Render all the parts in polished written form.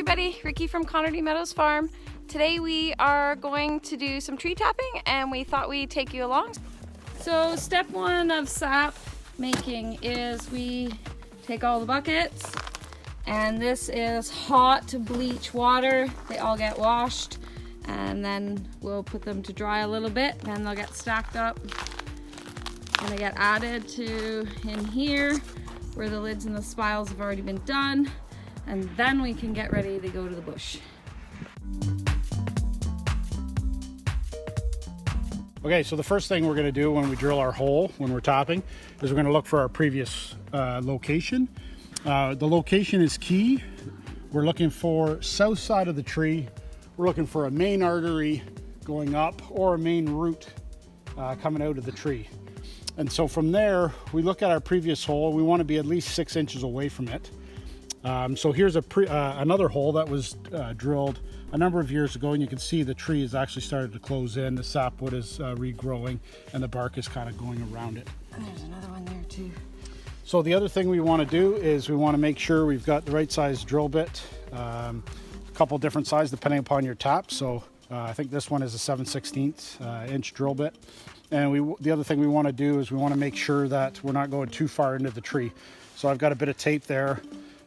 everybody, Ricky from Connerty Meadows Farm. Today we are going to do some tree tapping and we thought we'd take you along. So step one of sap making is we take all the buckets, and this is hot bleach water. They all get washed and then we'll put them to dry a little bit, then they'll get stacked up and they get added to in here where the lids and the spiles have already been done, and then we can get ready to go to the bush. Okay, so the first thing we're going to do when we drill our hole, when we're topping, is we're going to look for our previous location. The location is key. We're looking for south side of the tree. We're looking for a main artery going up or a main root coming out of the tree. And so from there, we look at our previous hole. We want to be at least 6 inches away from it. So here's another hole that was drilled a number of years ago, and you can see the tree has actually started to close in. The sapwood is regrowing and the bark is kind of going around it. And there's another one there too. So the other thing we want to do is we want to make sure we've got the right size drill bit. A couple different sizes depending upon your tap. So I think this one is a 7/16 inch drill bit. And the other thing we want to do is we want to make sure that we're not going too far into the tree. So I've got a bit of tape there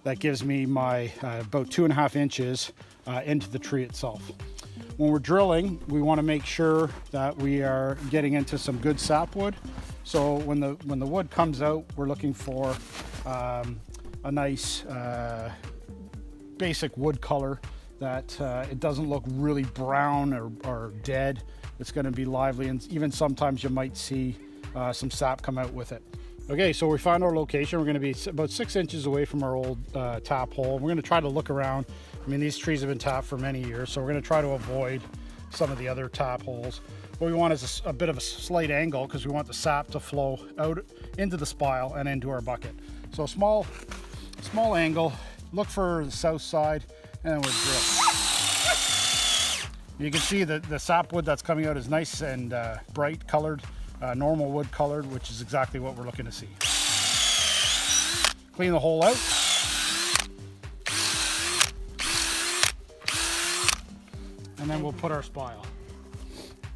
that gives me my about 2.5 inches into the tree itself. When we're drilling, we want to make sure that we are getting into some good sapwood. So when the wood comes out, we're looking for a nice basic wood color that it doesn't look really brown or dead. It's going to be lively, and even sometimes you might see some sap come out with it. Okay, so we found our location. We're going to be about 6 inches away from our old tap hole. We're going to try to look around. I mean, these trees have been tapped for many years, so we're going to try to avoid some of the other tap holes. What we want is a bit of a slight angle because we want the sap to flow out into the spile and into our bucket. So small angle, look for the south side, and then we'll drill. You can see that the sapwood that's coming out is nice and bright colored, normal wood colored, which is exactly what we're looking to see. Clean the hole out. And then we'll put our spile.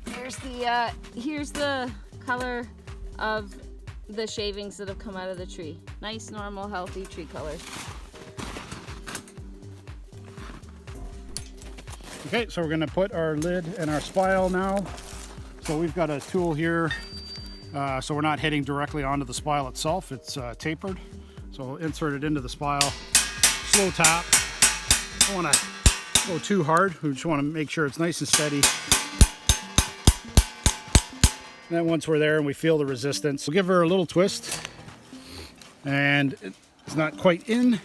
Here's the color of the shavings that have come out of the tree. Nice, normal, healthy tree color. Okay, so we're going to put our lid and our spile now. So we've got a tool here, so we're not hitting directly onto the spile itself. It's tapered. So we'll insert it into the spile. Slow tap. Don't want to go too hard. We just want to make sure it's nice and steady. And then once we're there and we feel the resistance, we'll give her a little twist. And it's not quite in.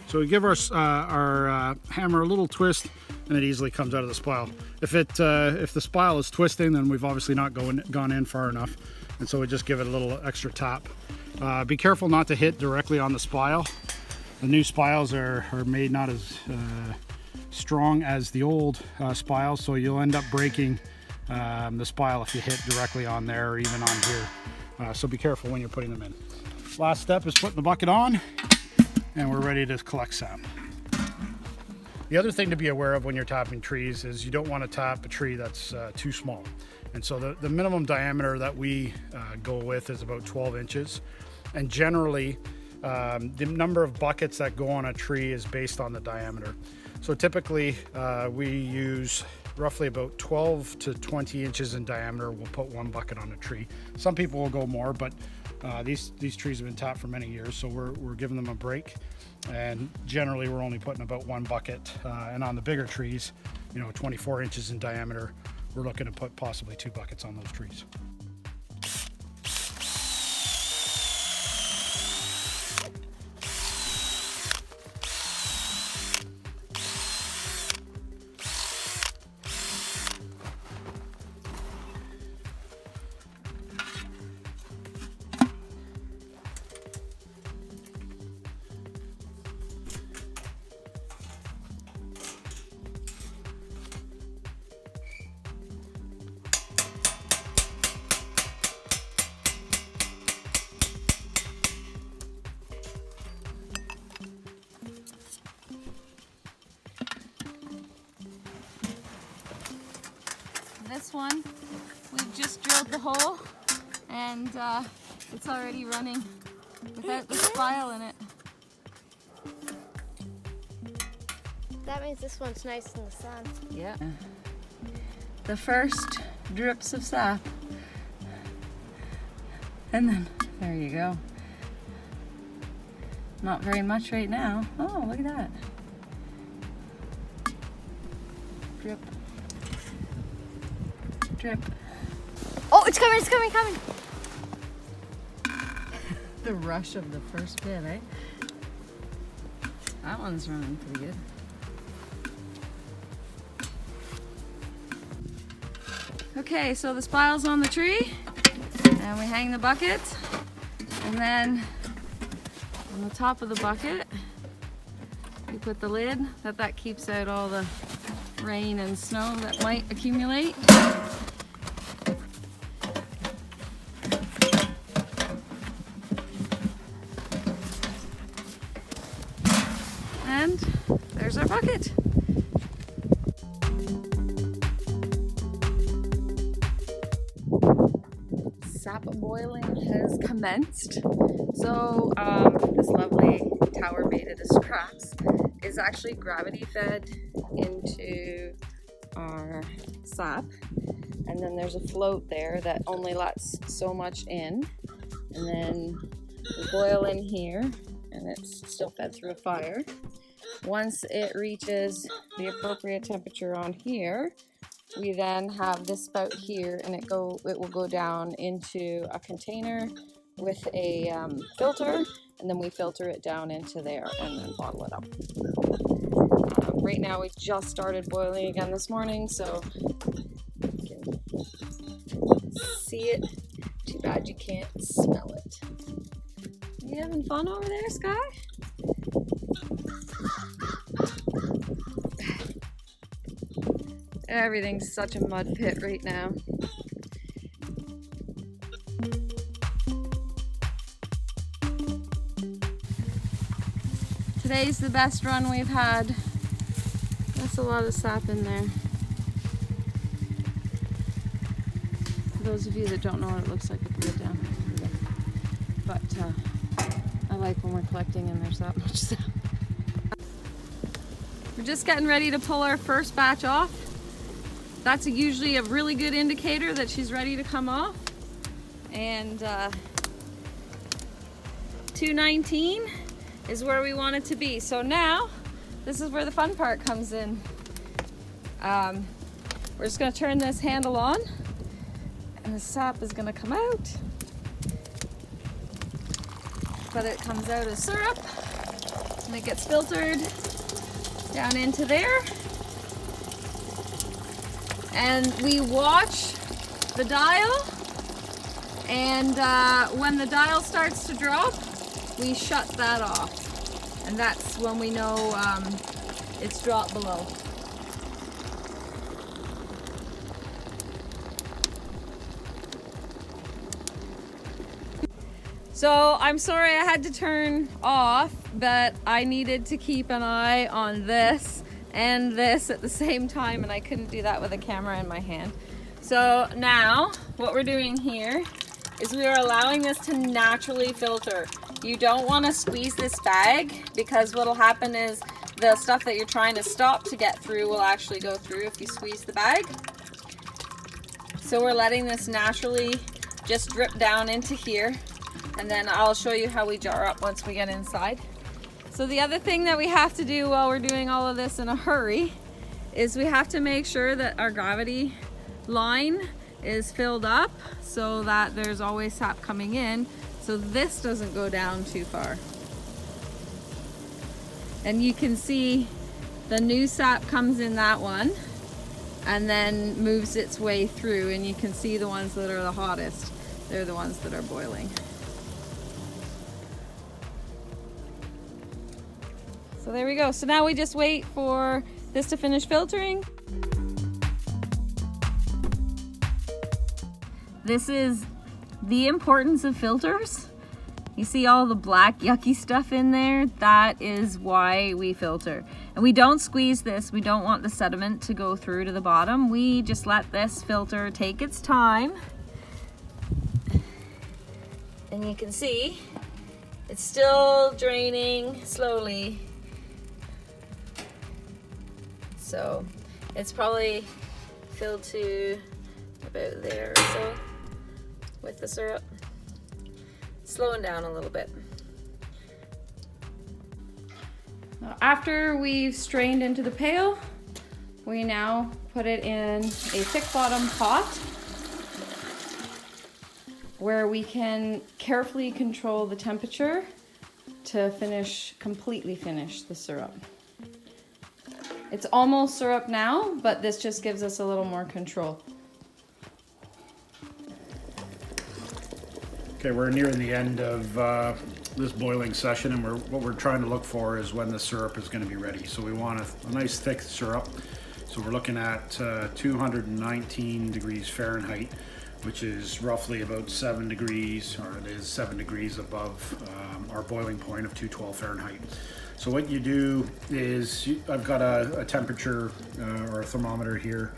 So we give our hammer a little twist, and it easily comes out of the spile. If the spile is twisting, then we've obviously not gone in far enough, and so we just give it a little extra tap. Be careful not to hit directly on the spile. The new spiles are made not as strong as the old spiles, so you'll end up breaking the spile if you hit directly on there or even on here. So be careful when you're putting them in. Last step is putting the bucket on, and we're ready to collect sap. The other thing to be aware of when you're tapping trees is you don't want to tap a tree that's too small. And so the minimum diameter that we go with is about 12 inches. And generally, the number of buckets that go on a tree is based on the diameter. So typically, we use roughly about 12 to 20 inches in diameter. We'll put one bucket on a tree. Some people will go more, but these trees have been tapped for many years, so we're giving them a break. And generally, we're only putting about one bucket. And on the bigger trees, 24 inches in diameter, we're looking to put possibly 2 buckets on those trees. This one, we've just drilled the hole and it's already running without the spile in it. That means this one's nice in the sun. Yeah. The first drips of sap. And then, there you go. Not very much right now. Oh, look at that. Drip. Drip. Oh, it's coming, it's coming, coming. The rush of the first bit, eh? That one's running pretty good. Okay, so the spile's on the tree, and we hang the bucket, and then on the top of the bucket, we put the lid, that keeps out all the rain and snow that might accumulate. And there's our bucket. Sap boiling has commenced. So this lovely tower made out of scraps is actually gravity fed into our sap, and then there's a float there that only lets so much in, and then we boil in here, and it's still fed through a fire. Once it reaches the appropriate temperature on here, we then have this spout here, and it will go down into a container with a filter, and then we filter it down into there and then bottle it up. Right now we just started boiling again this morning, so you can see it. Too bad you can't smell it. You having fun over there, Sky? Everything's such a mud pit right now. Today's the best run we've had. That's a lot of sap in there. For those of you that don't know what it looks like, I put it down. But I like when we're collecting and there's that much sap. We're just getting ready to pull our first batch off. That's usually a really good indicator that she's ready to come off. And 219 is where we want it to be. So now, this is where the fun part comes in. We're just gonna turn this handle on, and the sap is gonna come out. But it comes out as syrup, and it gets filtered down into there. And we watch the dial, and when the dial starts to drop, we shut that off, and that's when we know it's dropped below. So I'm sorry I had to turn off, but I needed to keep an eye on this and this at the same time, and I couldn't do that with a camera in my hand. So now what we're doing here is we are allowing this to naturally filter. You don't want to squeeze this bag, because what'll happen is the stuff that you're trying to stop to get through will actually go through if you squeeze the bag. So we're letting this naturally just drip down into here, and then I'll show you how we jar up once we get inside. So the other thing that we have to do while we're doing all of this in a hurry is we have to make sure that our gravity line is filled up so that there's always sap coming in, so this doesn't go down too far. And you can see the new sap comes in that one and then moves its way through, and you can see the ones that are the hottest. They're the ones that are boiling. So there we go. So now we just wait for this to finish filtering. This is the importance of filters. You see all the black yucky stuff in there? That is why we filter. And we don't squeeze this. We don't want the sediment to go through to the bottom. We just let this filter take its time. And you can see it's still draining slowly. So it's probably filled to about there or so with the syrup. Slowing down a little bit. After we've strained into the pail, we now put it in a thick bottom pot where we can carefully control the temperature to completely finish the syrup. It's almost syrup now, but this just gives us a little more control. Okay, we're nearing the end of this boiling session, and what we're trying to look for is when the syrup is going to be ready. So we want a nice thick syrup. So we're looking at 219 degrees Fahrenheit, which is roughly about 7 degrees, or it is 7 degrees above our boiling point of 212 Fahrenheit. So what you do is, I've got a temperature or a thermometer here,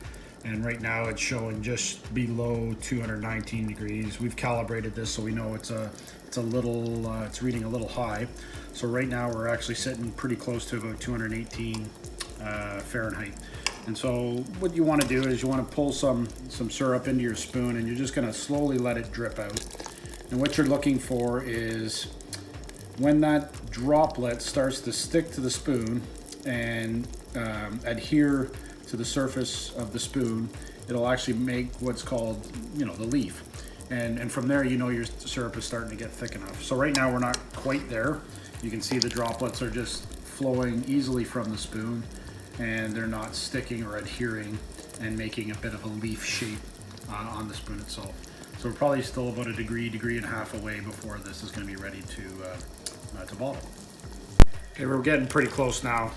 and right now it's showing just below 219 degrees. We've calibrated this so we know it's reading a little high. So right now we're actually sitting pretty close to about 218 Fahrenheit. And so what you want to do is you want to pull some syrup into your spoon, and you're just going to slowly let it drip out. And what you're looking for is when that droplet starts to stick to the spoon and adhere to the surface of the spoon, it'll actually make what's called, the leaf. And from there, your syrup is starting to get thick enough. So right now we're not quite there. You can see the droplets are just flowing easily from the spoon, and they're not sticking or adhering and making a bit of a leaf shape on the spoon itself. So we're probably still about a degree and a half away before this is going to be ready to bottle. Okay, we're getting pretty close now.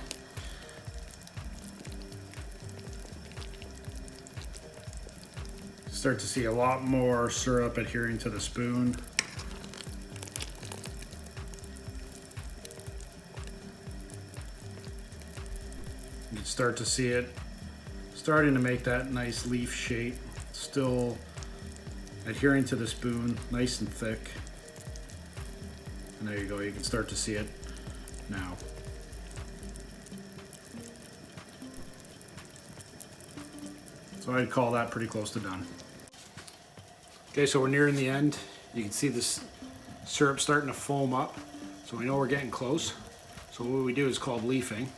Start to see a lot more syrup adhering to the spoon. You can start to see it starting to make that nice leaf shape, still adhering to the spoon, nice and thick. And there you go, you can start to see it now. So I'd call that pretty close to done. Okay, so we're nearing the end. You can see this syrup starting to foam up, so we know we're getting close. So what we do is called leafing.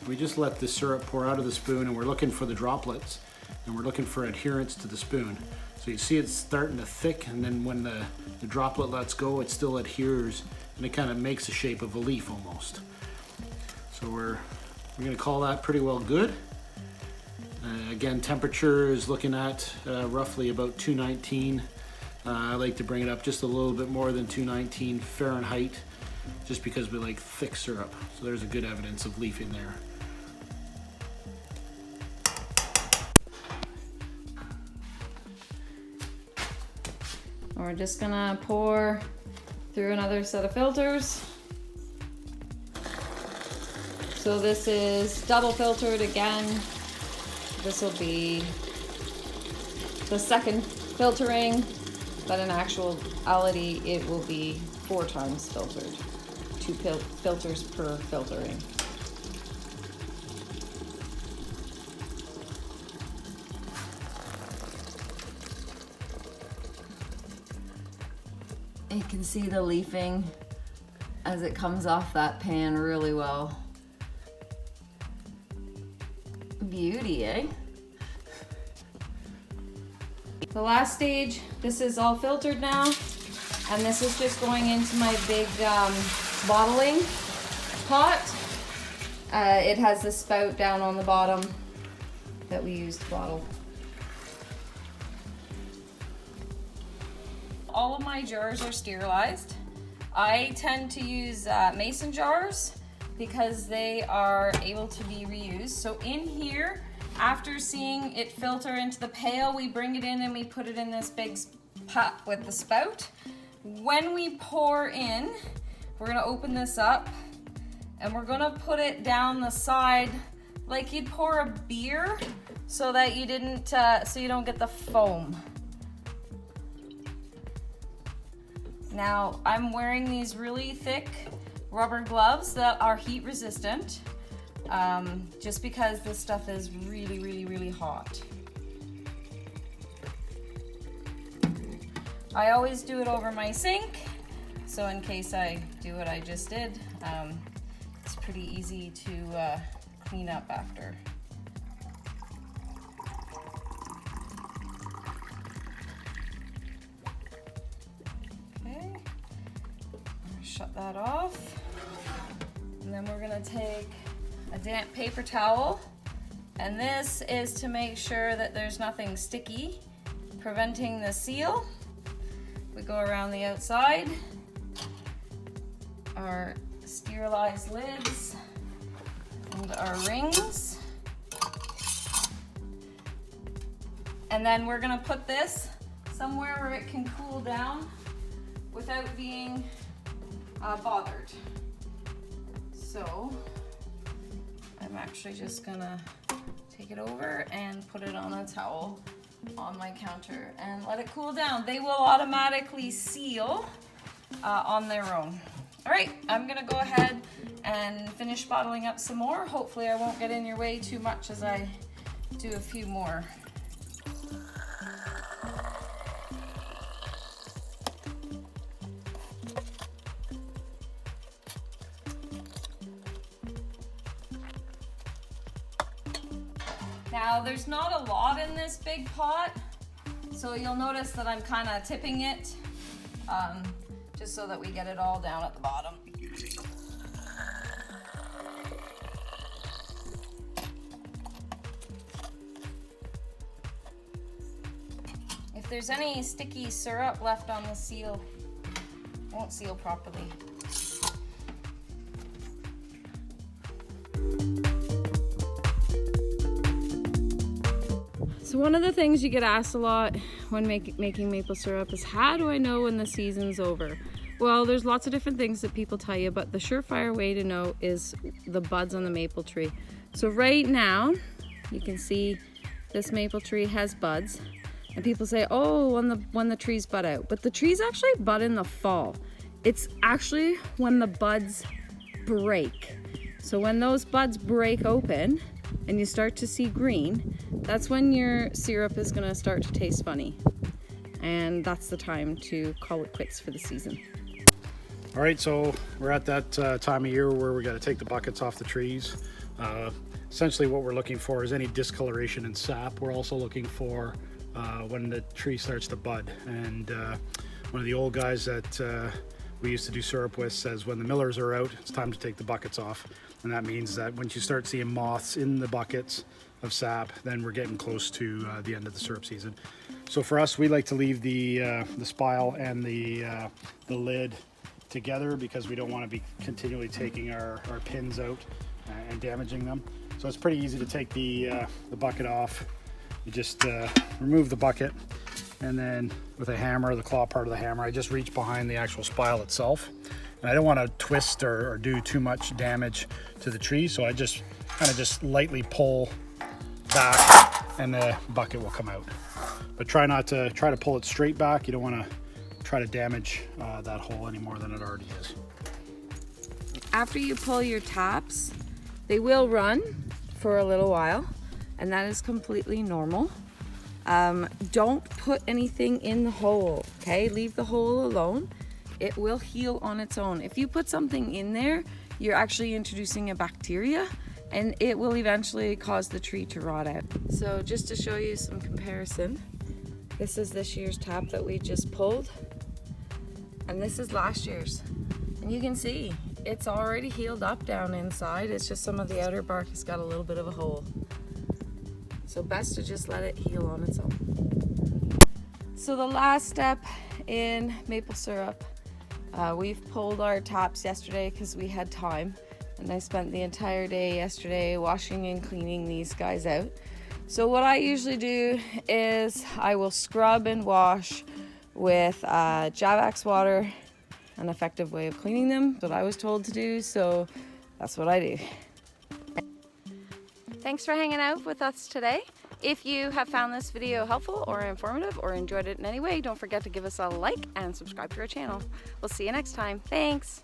We just let the syrup pour out of the spoon, and we're looking for the droplets, and we're looking for adherence to the spoon. So you see it's starting to thick, and then when the droplet lets go, it still adheres, and it kind of makes the shape of a leaf almost. So we're gonna call that pretty well good. Again, temperature is looking at roughly about 219. I like to bring it up just a little bit more than 219 Fahrenheit, just because we like thick syrup. So there's a good evidence of leafing there. We're just gonna pour through another set of filters. So this is double filtered again. This will be the second filtering, but in actuality it will be 4 times filtered. 2 filters per filtering. You can see the leafing as it comes off that pan really well. Beauty, eh? The last stage, this is all filtered now, and this is just going into my big bottling pot. It has the spout down on the bottom that we use to bottle. All of my jars are sterilized. I tend to use mason jars because they are able to be reused. So in here, after seeing it filter into the pail, we bring it in and we put it in this big pot with the spout. When we pour in, we're gonna open this up And we're gonna put it down the side like you'd pour a beer so that you didn't, so you don't get the foam. Now, I'm wearing these really thick rubber gloves that are heat resistant, just because this stuff is really, really, really hot. I always do it over my sink, so in case I do what I just did, it's pretty easy to clean up after. Okay, shut that off. And then we're gonna take a damp paper towel, and this is to make sure that there's nothing sticky, preventing the seal. We go around the outside, our sterilized lids and our rings. And then we're gonna put this somewhere where it can cool down without being bothered. So I'm actually just gonna take it over and put it on a towel on my counter and let it cool down. They will automatically seal on their own. All right, I'm gonna go ahead and finish bottling up some more. Hopefully I won't get in your way too much as I do a few more. Now, there's not a lot in this big pot, so you'll notice that I'm kind of tipping it, just so that we get it all down at the bottom. If there's any sticky syrup left on the seal, it won't seal properly. So one of the things you get asked a lot when making maple syrup is, how do I know when the season's over? Well, there's lots of different things that people tell you, but the surefire way to know is the buds on the maple tree. So right now, you can see this maple tree has buds, and people say, oh, when the trees bud out. But the trees actually bud in the fall. It's actually when the buds break. So when those buds break open, and you start to see green, that's when your syrup is gonna start to taste funny. And that's the time to call it quits for the season. All right, so we're at that time of year where we gotta take the buckets off the trees. Essentially what we're looking for is any discoloration in sap. We're also looking for when the tree starts to bud. And one of the old guys that we used to do syrup with says when the millers are out, it's time to take the buckets off. And that means that once you start seeing moths in the buckets of sap, then we're getting close to the end of the syrup season. So for us, we like to leave the spile and the lid together because we don't want to be continually taking our pins out and damaging them. So it's pretty easy to take the bucket off. You just remove the bucket, and then with a hammer, the claw part of the hammer, I just reach behind the actual spile itself. And I don't want to twist or do too much damage to the tree, so I just kind of just lightly pull back and the bucket will come out. But try to pull it straight back. You don't want to try to damage that hole any more than it already is. After you pull your taps, they will run for a little while, and that is completely normal. Don't put anything in the hole, okay? Leave the hole alone. It will heal on its own. If you put something in there, you're actually introducing a bacteria, and it will eventually cause the tree to rot out. So just to show you some comparison, this is this year's tap that we just pulled, and this is last year's. And you can see it's already healed up down inside. It's just some of the outer bark has got a little bit of a hole. So best to just let it heal on its own. So the last step in maple syrup, we've pulled our taps yesterday because we had time, and I spent the entire day yesterday washing and cleaning these guys out. So what I usually do is I will scrub and wash with Javax water, an effective way of cleaning them, that I was told to do. So That's what I do. Thanks for hanging out with us today. If you have found this video helpful or informative or enjoyed it in any way, don't forget to give us a like and subscribe to our channel. We'll see you next time. Thanks.